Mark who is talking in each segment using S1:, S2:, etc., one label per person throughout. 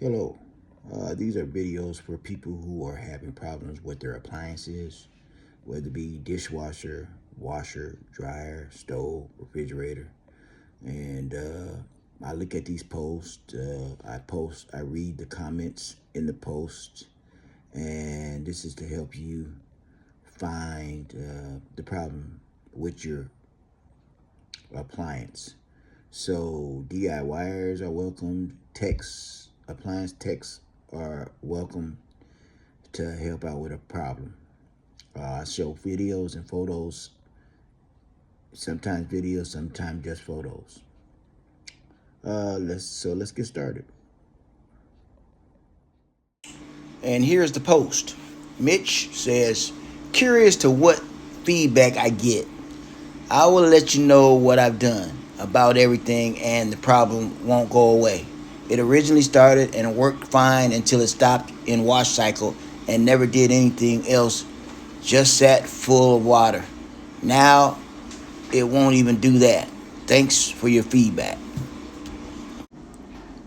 S1: Hello. These are videos for people who are having problems with their appliances, whether it be dishwasher, washer, dryer, stove, refrigerator. And I look at these posts. I read the comments in the post, and this is to help you find the problem with your appliance. So DIYers are welcome. Appliance techs are welcome to help out with a problem. I show videos and photos, sometimes videos, sometimes just photos. Let's get started. And here's the post. Mitch says, curious to what feedback I get. I will let you know what I've done about everything and the problem won't go away. It originally started and worked fine until it stopped in wash cycle and never did anything else, just sat full of water. Now it won't even do that. Thanks for your feedback.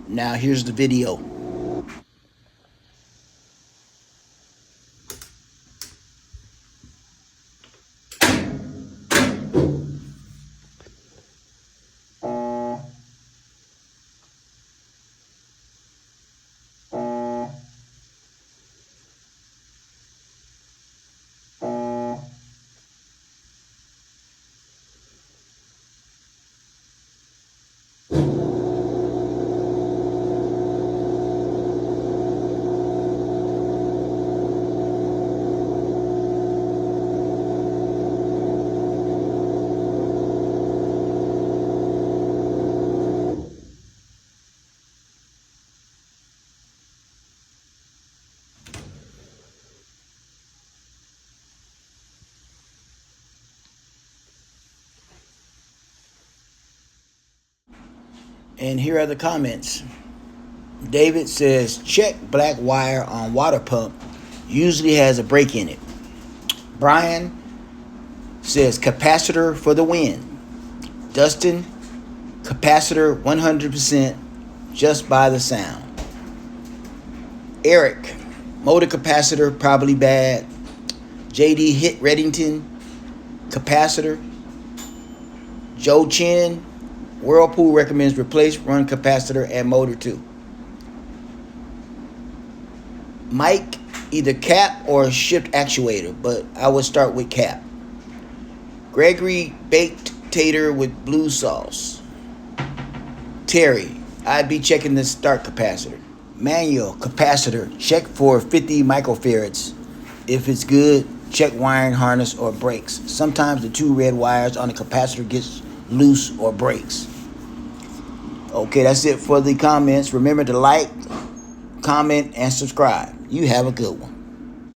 S1: Now here's the video. And here are the comments. David says, check black wire on water pump. Usually has a break in it. Brian says, capacitor for the win. Dustin, capacitor 100% just by the sound. Eric, motor capacitor probably bad. JD hit Reddington, capacitor. Joe Chin, Whirlpool recommends replace run capacitor and motor too. Mike, either cap or shift actuator, but I would start with cap. Gregory, baked tater with blue sauce. Terry, I'd be checking the start capacitor. Manual capacitor, check for 50 microfarads. If it's good, check wiring harness or brakes. Sometimes the two red wires on the capacitor gets loose or breaks. Okay, that's it for the comments. Remember to like, comment, and subscribe. You have a good one.